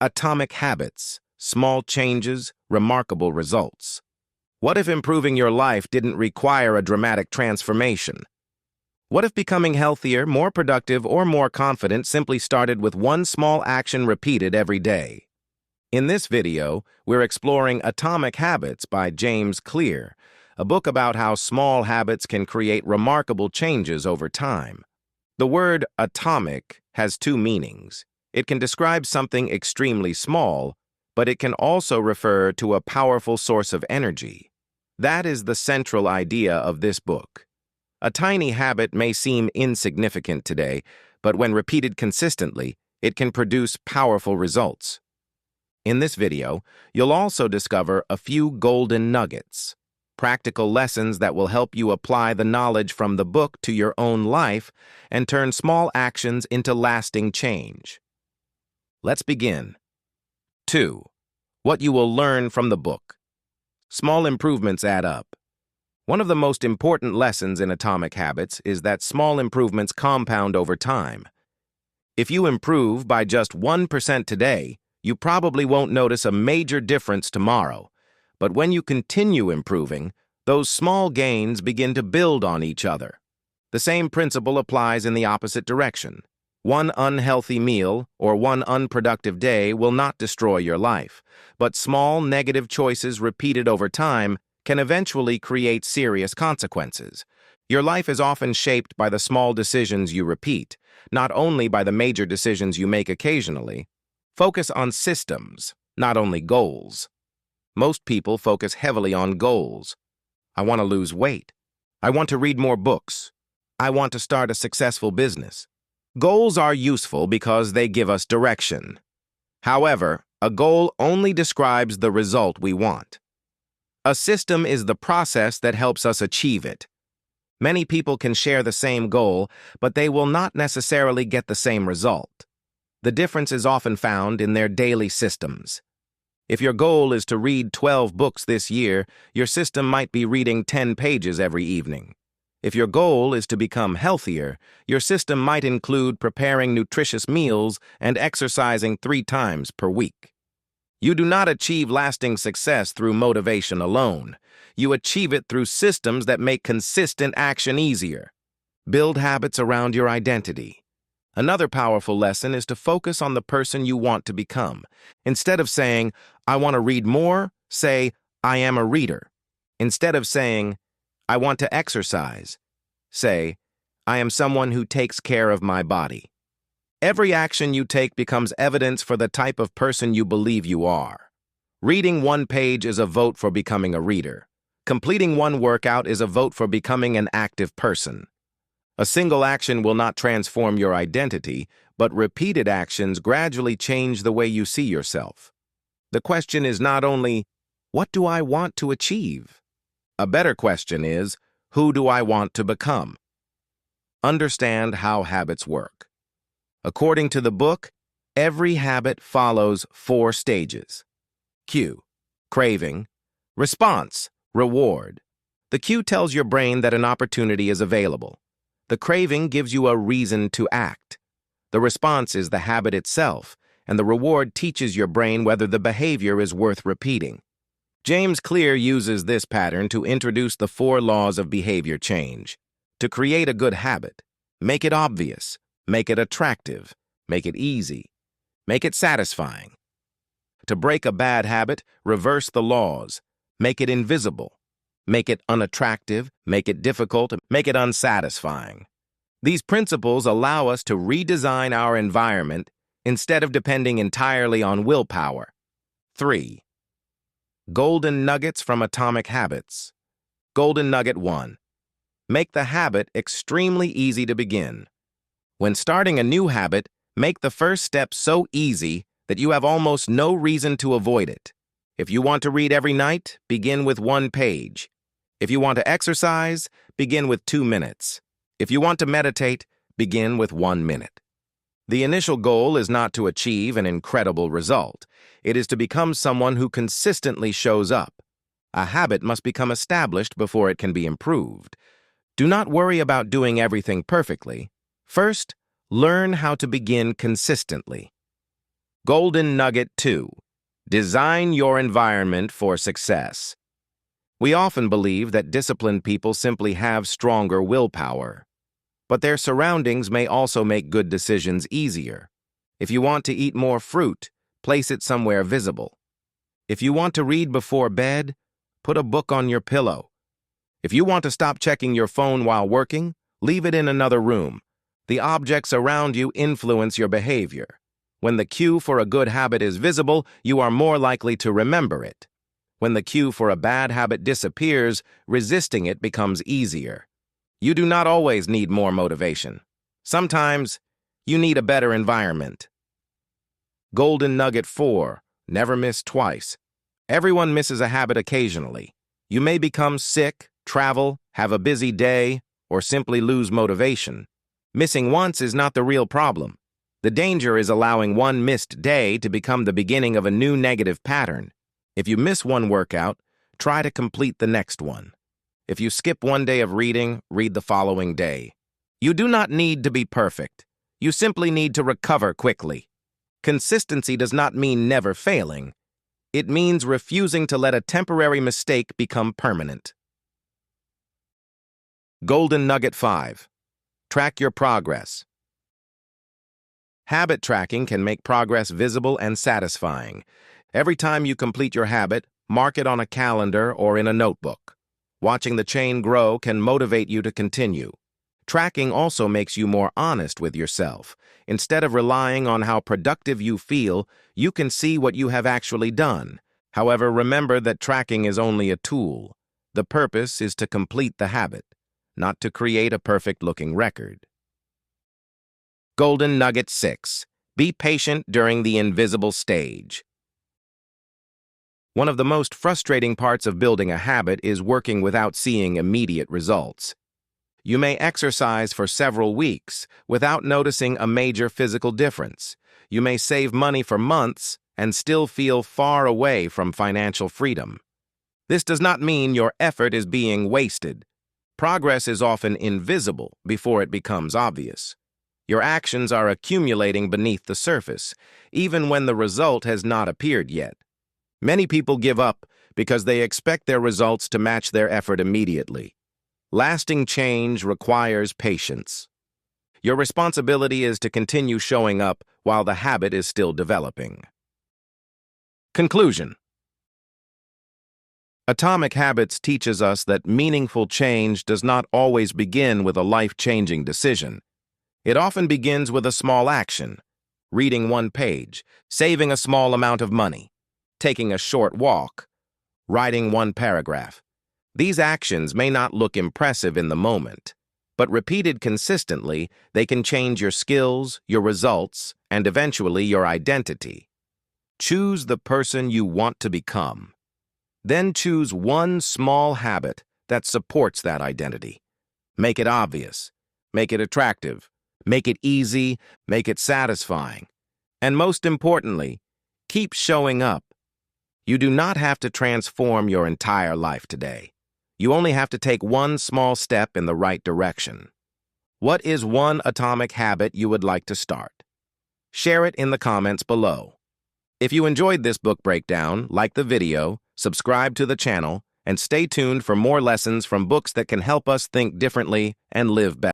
Atomic habits, small changes, remarkable results. What if improving your life didn't require a dramatic transformation? What if becoming healthier, more productive, or more confident simply started with one small action repeated every day? In this video, we're exploring Atomic Habits by James Clear, a book about how small habits can create remarkable changes over time. The word atomic has two meanings. It can describe something extremely small, but it can also refer to a powerful source of energy. That is the central idea of this book. A tiny habit may seem insignificant today, but when repeated consistently, it can produce powerful results. In this video, you'll also discover a few golden nuggets, practical lessons that will help you apply the knowledge from the book to your own life and turn small actions into lasting change. Let's begin. 2. What you will learn from the book. Small improvements add up. One of the most important lessons in Atomic Habits is that small improvements compound over time. If you improve by just 1% today, you probably won't notice a major difference tomorrow. But when you continue improving, those small gains begin to build on each other. The same principle applies in the opposite direction. One unhealthy meal or one unproductive day will not destroy your life, but small negative choices repeated over time can eventually create serious consequences. Your life is often shaped by the small decisions you repeat, not only by the major decisions you make occasionally. Focus on systems, not only goals. Most people focus heavily on goals. I want to lose weight. I want to read more books. I want to start a successful business. Goals are useful because they give us direction. However, a goal only describes the result we want. A system is the process that helps us achieve it. Many people can share the same goal, but they will not necessarily get the same result. The difference is often found in their daily systems. If your goal is to read 12 books this year, your system might be reading 10 pages every evening. If your goal is to become healthier, your system might include preparing nutritious meals and exercising 3 times per week. You do not achieve lasting success through motivation alone. You achieve it through systems that make consistent action easier. Build habits around your identity. Another powerful lesson is to focus on the person you want to become. Instead of saying, I want to read more, say, I am a reader. Instead of saying, I want to exercise, say, I am someone who takes care of my body. Every action you take becomes evidence for the type of person you believe you are. Reading 1 page is a vote for becoming a reader. Completing 1 workout is a vote for becoming an active person. A single action will not transform your identity, but repeated actions gradually change the way you see yourself. The question is not only, what do I want to achieve? A better question is, who do I want to become? Understand how habits work. According to the book, every habit follows 4 stages. Cue, craving, response, reward. The cue tells your brain that an opportunity is available. The craving gives you a reason to act. The response is the habit itself, and the reward teaches your brain whether the behavior is worth repeating. James Clear uses this pattern to introduce the 4 laws of behavior change. To create a good habit, make it obvious, make it attractive, make it easy, make it satisfying. To break a bad habit, reverse the laws, make it invisible, make it unattractive, make it difficult, make it unsatisfying. These principles allow us to redesign our environment instead of depending entirely on willpower. 3. Golden nuggets from Atomic Habits. Golden nugget 1. Make the habit extremely easy to begin. When starting a new habit, make the first step so easy that you have almost no reason to avoid it. If you want to read every night, begin with 1 page. If you want to exercise, begin with 2 minutes. If you want to meditate, begin with 1 minute. The initial goal is not to achieve an incredible result. It is to become someone who consistently shows up. A habit must become established before it can be improved. Do not worry about doing everything perfectly. First, learn how to begin consistently. Golden Nugget 2. Design your environment for success. We often believe that disciplined people simply have stronger willpower, but their surroundings may also make good decisions easier. If you want to eat more fruit, place it somewhere visible. If you want to read before bed, put a book on your pillow. If you want to stop checking your phone while working, leave it in another room. The objects around you influence your behavior. When the cue for a good habit is visible, you are more likely to remember it. When the cue for a bad habit disappears, resisting it becomes easier. You do not always need more motivation. Sometimes, you need a better environment. Golden Nugget 4. Never miss twice. Everyone misses a habit occasionally. You may become sick, travel, have a busy day, or simply lose motivation. Missing once is not the real problem. The danger is allowing one missed day to become the beginning of a new negative pattern. If you miss one workout, try to complete the next one. If you skip one day of reading, read the following day. You do not need to be perfect. You simply need to recover quickly. Consistency does not mean never failing. It means refusing to let a temporary mistake become permanent. Golden Nugget 5. Track your progress. Habit tracking can make progress visible and satisfying. Every time you complete your habit, mark it on a calendar or in a notebook. Watching the chain grow can motivate you to continue. Tracking also makes you more honest with yourself. Instead of relying on how productive you feel, you can see what you have actually done. However, remember that tracking is only a tool. The purpose is to complete the habit, not to create a perfect-looking record. Golden Nugget 6. Be patient during the invisible stage. One of the most frustrating parts of building a habit is working without seeing immediate results. You may exercise for several weeks without noticing a major physical difference. You may save money for months and still feel far away from financial freedom. This does not mean your effort is being wasted. Progress is often invisible before it becomes obvious. Your actions are accumulating beneath the surface, even when the result has not appeared yet. Many people give up because they expect their results to match their effort immediately. Lasting change requires patience. Your responsibility is to continue showing up while the habit is still developing. Conclusion. Atomic Habits teaches us that meaningful change does not always begin with a life-changing decision. It often begins with a small action: reading one page, saving a small amount of money, taking a short walk, writing one paragraph. These actions may not look impressive in the moment, but repeated consistently, they can change your skills, your results, and eventually your identity. Choose the person you want to become. Then choose one small habit that supports that identity. Make it obvious. Make it attractive. Make it easy. Make it satisfying. And most importantly, keep showing up. You do not have to transform your entire life today. You only have to take one small step in the right direction. What is one atomic habit you would like to start? Share it in the comments below. If you enjoyed this book breakdown, like the video, subscribe to the channel, and stay tuned for more lessons from books that can help us think differently and live better.